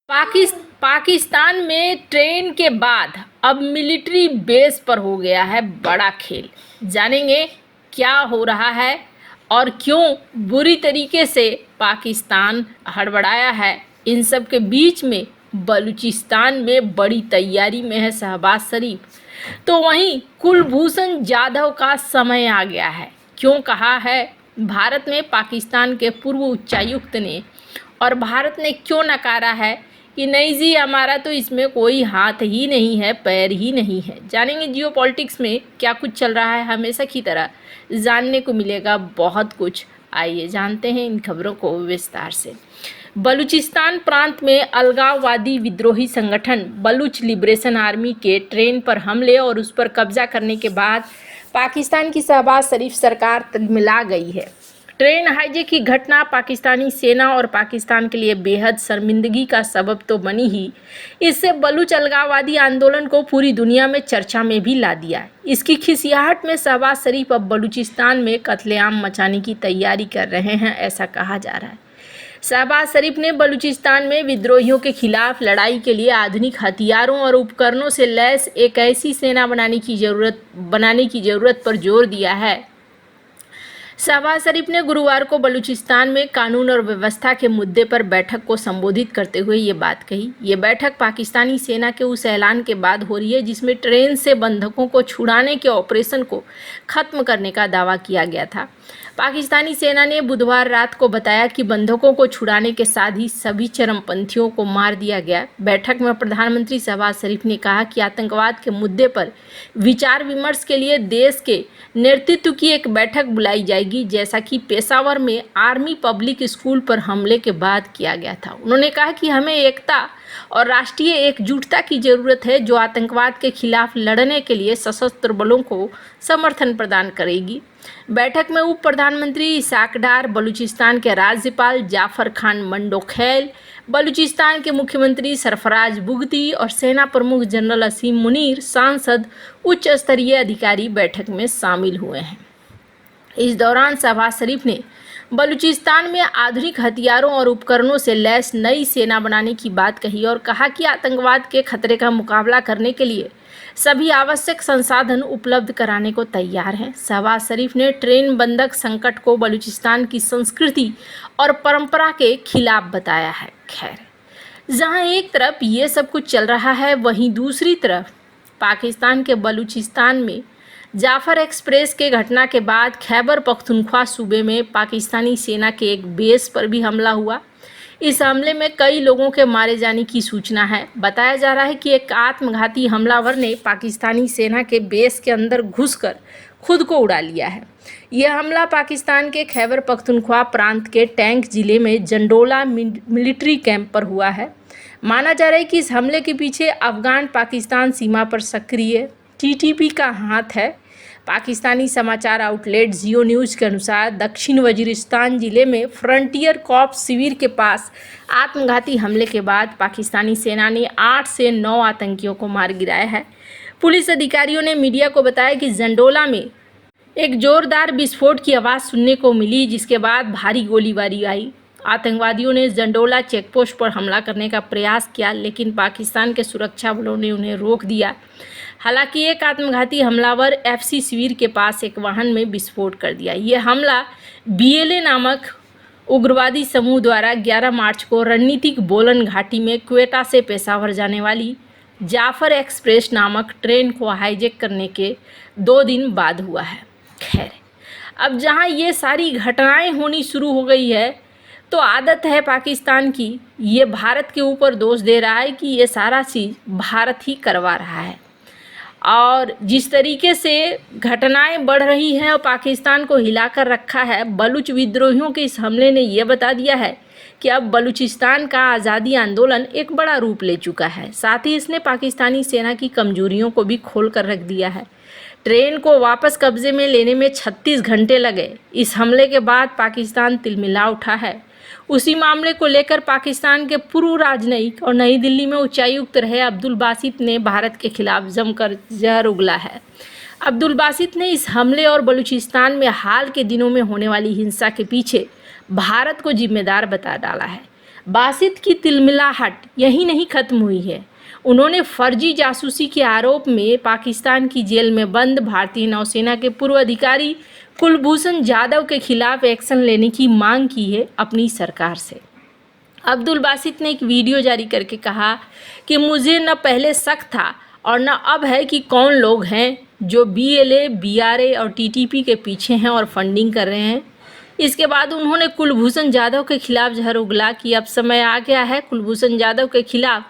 पाकिस्तान में ट्रेन के बाद अब मिलिट्री बेस पर हो गया है बड़ा खेल। जानेंगे क्या हो रहा है और क्यों बुरी तरीके से पाकिस्तान हड़बड़ाया है। इन सब के बीच में बलूचिस्तान में बड़ी तैयारी में है शहबाज शरीफ। तो वहीं कुलभूषण जाधव का समय आ गया है। क्यों कहा है भारत में पाकिस्तान के पूर्व उच्चायुक्त ने, और भारत ने क्यों नकारा है कि नहीं जी हमारा तो इसमें कोई हाथ ही नहीं है, पैर ही नहीं है। जानेंगे जियो पॉलिटिक्स में क्या कुछ चल रहा है। हमेशा की तरह जानने को मिलेगा बहुत कुछ। आइए जानते हैं इन खबरों को विस्तार से। बलूचिस्तान प्रांत में अलगाववादी विद्रोही संगठन बलूच लिबरेशन आर्मी के ट्रेन पर हमले और उस पर कब्जा करने के बाद पाकिस्तान की शहबाज शरीफ सरकार तिलमिला गई है। ट्रेन हाईजैक की घटना पाकिस्तानी सेना और पाकिस्तान के लिए बेहद शर्मिंदगी का सबब तो बनी ही, इससे बलूच अलगाववादी आंदोलन को पूरी दुनिया में चर्चा में भी ला दिया। इसकी खिसियाहट में शहबाज शरीफ अब बलूचिस्तान में कत्लेआम मचाने की तैयारी कर रहे हैं, ऐसा कहा जा रहा है। शहबाज शरीफ ने बलूचिस्तान में विद्रोहियों के खिलाफ लड़ाई के लिए आधुनिक हथियारों और उपकरणों से लैस एक ऐसी सेना बनाने की जरूरत पर जोर दिया है। शहबाज शरीफ ने गुरुवार को बलूचिस्तान में कानून और व्यवस्था के मुद्दे पर बैठक को संबोधित करते हुए ये बात कही। ये बैठक पाकिस्तानी सेना के उस ऐलान के बाद हो रही है जिसमें ट्रेन से बंधकों को छुड़ाने के ऑपरेशन को खत्म करने का दावा किया गया था। पाकिस्तानी सेना ने बुधवार रात को बताया कि बंधकों को छुड़ाने के साथ ही सभी चरमपंथियों को मार दिया गया। बैठक में प्रधानमंत्री शहबाज शरीफ ने कहा कि आतंकवाद के मुद्दे पर विचार विमर्श के लिए देश के नेतृत्व की एक बैठक बुलाई जाएगी, जैसा कि पेशावर में आर्मी पब्लिक स्कूल पर हमले के बाद किया गया था। उन्होंने कहा कि हमें एकता और राष्ट्रीय एकजुटता की जरूरत है जो आतंकवाद के खिलाफ लड़ने के लिए सशस्त्र बलों को समर्थन प्रदान करेगी। बैठक में उप प्रधानमंत्री इसाक डार, बलूचिस्तान के राज्यपाल जाफर खान मंडोखैल, बलूचिस्तान के मुख्यमंत्री सरफराज बुगटी और सेना प्रमुख जनरल असीम मुनीर, सांसद, उच्च स्तरीय अधिकारी बैठक में शामिल हुए हैं। इस दौरान शहबाज शरीफ ने बलूचिस्तान में आधुनिक हथियारों और उपकरणों से लैस नई सेना बनाने की बात कही और कहा कि आतंकवाद के खतरे का मुकाबला करने के लिए सभी आवश्यक संसाधन उपलब्ध कराने को तैयार हैं। शहबाज शरीफ ने ट्रेन बंधक संकट को बलूचिस्तान की संस्कृति और परंपरा के खिलाफ बताया है। खैर, जहां एक तरफ ये सब कुछ चल रहा है, वहीं दूसरी तरफ पाकिस्तान के बलूचिस्तान में जाफर एक्सप्रेस के घटना के बाद खैबर पख्तूनख्वा सूबे में पाकिस्तानी सेना के एक बेस पर भी हमला हुआ। इस हमले में कई लोगों के मारे जाने की सूचना है। बताया जा रहा है कि एक आत्मघाती हमलावर ने पाकिस्तानी सेना के बेस के अंदर घुसकर खुद को उड़ा लिया है। यह हमला पाकिस्तान के खैबर पख्तूनख्वा प्रांत के टैंक जिले में जंडोला मिलिट्री कैंप पर हुआ है। माना जा रहा है कि इस हमले के पीछे अफगान पाकिस्तान सीमा पर सक्रिय टीटीपी का हाथ है। पाकिस्तानी समाचार आउटलेट जियो न्यूज़ के अनुसार दक्षिण वजीरिस्तान जिले में फ्रंटियर कॉर्प्स शिविर के पास आत्मघाती हमले के बाद पाकिस्तानी सेना ने 8 से 9 आतंकियों को मार गिराया है। पुलिस अधिकारियों ने मीडिया को बताया कि जंडोला में एक जोरदार विस्फोट की आवाज़ सुनने को मिली, जिसके बाद भारी गोलीबारी आई। आतंकवादियों ने जंडोला चेकपोस्ट पर हमला करने का प्रयास किया, लेकिन पाकिस्तान के सुरक्षा बलों ने उन्हें रोक दिया। हालांकि एक आत्मघाती हमलावर एफसी शिविर के पास एक वाहन में विस्फोट कर दिया। यह हमला बीएलए नामक उग्रवादी समूह द्वारा 11 मार्च को रणनीतिक बोलन घाटी में क्वेटा से पेशावर जाने वाली जाफर एक्सप्रेस नामक ट्रेन को हाईजैक करने के 2 दिन बाद हुआ है। खैर, अब जहां ये सारी घटनाएं होनी शुरू हो गई है, तो आदत है पाकिस्तान की, ये भारत के ऊपर दोष दे रहा है कि ये सारा चीज़ भारत ही करवा रहा है। और जिस तरीके से घटनाएं बढ़ रही हैं और पाकिस्तान को हिलाकर रखा है, बलूच विद्रोहियों के इस हमले ने यह बता दिया है कि अब बलूचिस्तान का आज़ादी आंदोलन एक बड़ा रूप ले चुका है। साथ ही इसने पाकिस्तानी सेना की कमजोरियों को भी खोल कर रख दिया है। ट्रेन को वापस कब्जे में लेने में 36 घंटे लगे। इस हमले के बाद पाकिस्तान तिलमिला उठा है। उसी मामले को लेकर पाकिस्तान के पूर्व राजनयिक और नई दिल्ली में उच्चायुक्त रहे अब्दुल बासित ने भारत के खिलाफ जमकर जहर उगला है। अब्दुल बासित ने इस हमले और बलूचिस्तान में हाल के दिनों में होने वाली हिंसा के पीछे भारत को जिम्मेदार बता डाला है। बासित की तिलमिलाहट यही नहीं खत्म हुई है। उन्होंने फर्जी जासूसी के आरोप में पाकिस्तान की जेल में बंद भारतीय नौसेना के पूर्व अधिकारी कुलभूषण जाधव के खिलाफ एक्शन लेने की मांग की है अपनी सरकार से। अब्दुल बासित ने एक वीडियो जारी करके कहा कि मुझे न पहले शक था और न अब है कि कौन लोग हैं जो BLA, BRA और TTP के पीछे हैं और फंडिंग कर रहे हैं। इसके बाद उन्होंने कुलभूषण जाधव के खिलाफ जहर उगला कि अब समय आ गया है कुलभूषण जाधव के खिलाफ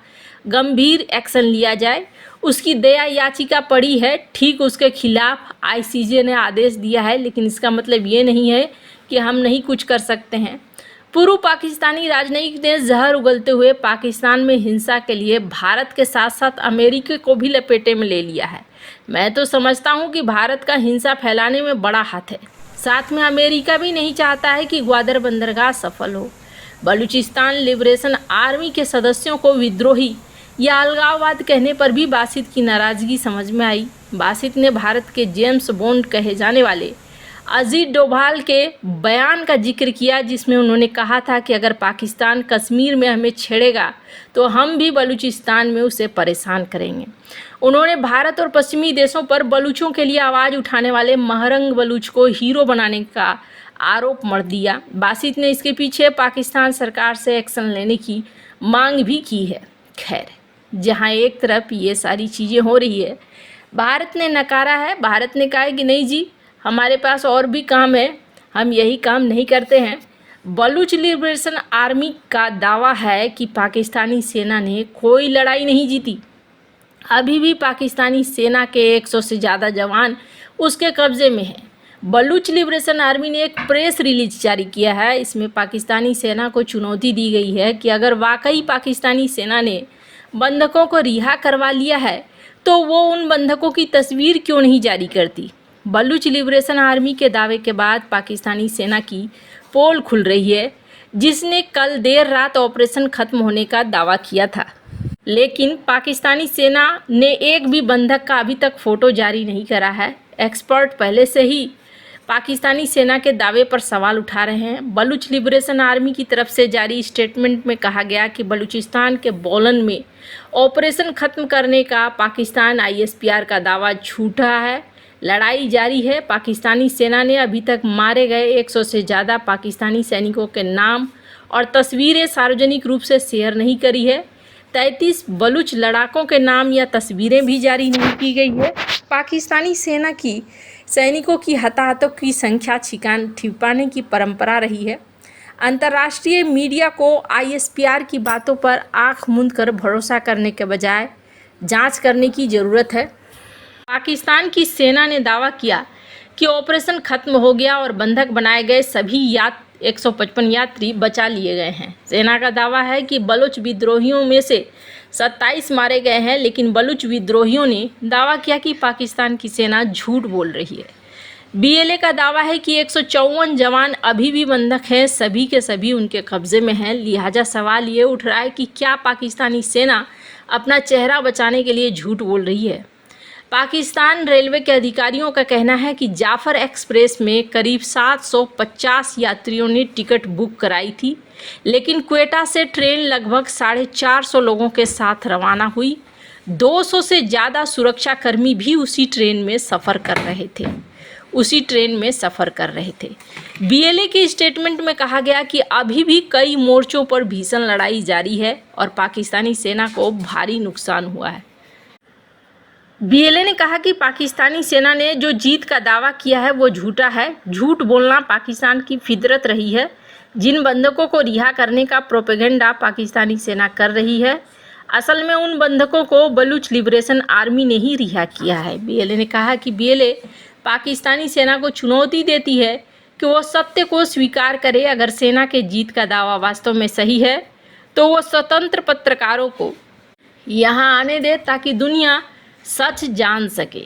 गंभीर एक्शन लिया जाए। उसकी दया याचिका पड़ी है, ठीक उसके खिलाफ ICJ ने आदेश दिया है, लेकिन इसका मतलब ये नहीं है कि हम नहीं कुछ कर सकते हैं। पूर्व पाकिस्तानी राजनयिक ने जहर उगलते हुए पाकिस्तान में हिंसा के लिए भारत के साथ साथ अमेरिका को भी लपेटे में ले लिया है। मैं तो समझता हूँ कि भारत का हिंसा फैलाने में बड़ा हाथ है। साथ में अमेरिका भी नहीं चाहता है कि ग्वादर बंदरगाह सफल हो। बलूचिस्तान लिबरेशन आर्मी के सदस्यों को विद्रोही या अलगाववाद कहने पर भी बासित की नाराज़गी समझ में आई। बासित ने भारत के जेम्स बॉन्ड कहे जाने वाले अजीत डोभाल के बयान का जिक्र किया, जिसमें उन्होंने कहा था कि अगर पाकिस्तान कश्मीर में हमें छेड़ेगा तो हम भी बलूचिस्तान में उसे परेशान करेंगे। उन्होंने भारत और पश्चिमी देशों पर बलूचों के लिए आवाज़ उठाने वाले महरंग बलूच को हीरो बनाने का आरोप मढ़ दिया। बासित ने इसके पीछे पाकिस्तान सरकार से एक्शन लेने की मांग भी की है। खैर, जहां एक तरफ ये सारी चीज़ें हो रही है, भारत ने नकारा है। भारत ने कहा है कि नहीं जी, हमारे पास और भी काम है, हम यही काम नहीं करते हैं। बलूच लिबरेशन आर्मी का दावा है कि पाकिस्तानी सेना ने कोई लड़ाई नहीं जीती। अभी भी पाकिस्तानी सेना के 100 से ज़्यादा जवान उसके कब्ज़े में हैं। बलूच लिबरेशन आर्मी ने एक प्रेस रिलीज जारी किया है। इसमें पाकिस्तानी सेना को चुनौती दी गई है कि अगर वाकई पाकिस्तानी सेना ने बंधकों को रिहा करवा लिया है तो वो उन बंधकों की तस्वीर क्यों नहीं जारी करती। बलूच लिबरेशन आर्मी के दावे के बाद पाकिस्तानी सेना की पोल खुल रही है, जिसने कल देर रात ऑपरेशन खत्म होने का दावा किया था, लेकिन पाकिस्तानी सेना ने एक भी बंधक का अभी तक फ़ोटो जारी नहीं करा है। एक्सपर्ट पहले से ही पाकिस्तानी सेना के दावे पर सवाल उठा रहे हैं। बलूच लिबरेशन आर्मी की तरफ से जारी स्टेटमेंट में कहा गया कि बलूचिस्तान के बोलन में ऑपरेशन खत्म करने का पाकिस्तान ISPR का दावा झूठा है। लड़ाई जारी है। पाकिस्तानी सेना ने अभी तक मारे गए 100 से ज़्यादा पाकिस्तानी सैनिकों के नाम और तस्वीरें सार्वजनिक रूप से शेयर नहीं करी है। 33 बलूच लड़ाकों के नाम या तस्वीरें भी जारी नहीं की गई है। पाकिस्तानी सेना की सैनिकों की हताहतों की संख्या छिपाने की परंपरा रही है। अंतर्राष्ट्रीय मीडिया को ISPR की बातों पर आंख मूंद कर भरोसा करने के बजाय जांच करने की ज़रूरत है। पाकिस्तान की सेना ने दावा किया कि ऑपरेशन खत्म हो गया और बंधक बनाए गए सभी 155 यात्री बचा लिए गए हैं। सेना का दावा है कि बलूच विद्रोहियों में से 27 मारे गए हैं, लेकिन बलूच विद्रोहियों ने दावा किया कि पाकिस्तान की सेना झूठ बोल रही है। BLA का दावा है कि 154 जवान अभी भी बंधक हैं, सभी के सभी उनके कब्जे में हैं। लिहाजा सवाल ये उठ रहा है कि क्या पाकिस्तानी सेना अपना चेहरा बचाने के लिए झूठ बोल रही है। पाकिस्तान रेलवे के अधिकारियों का कहना है कि जाफर एक्सप्रेस में करीब 750 यात्रियों ने टिकट बुक कराई थी, लेकिन क्वेटा से ट्रेन लगभग 450 लोगों के साथ रवाना हुई। 200 से ज़्यादा सुरक्षाकर्मी भी उसी ट्रेन में सफ़र कर रहे थे। BLA के स्टेटमेंट में कहा गया कि अभी भी कई मोर्चों पर भीषण लड़ाई जारी है और पाकिस्तानी सेना को भारी नुकसान हुआ है। BLA ने कहा कि पाकिस्तानी सेना ने जो जीत का दावा किया है वो झूठा है। झूठ बोलना पाकिस्तान की फितरत रही है। जिन बंधकों को रिहा करने का प्रोपेगेंडा पाकिस्तानी सेना कर रही है, असल में उन बंधकों को बलूच लिबरेशन आर्मी ने ही रिहा किया है। BLA ने कहा कि BLA पाकिस्तानी सेना को चुनौती देती है कि वो सत्य को स्वीकार करे। अगर सेना के जीत का दावा वास्तव में सही है तो वो स्वतंत्र पत्रकारों को यहाँ आने दे ताकि दुनिया सच जान सके।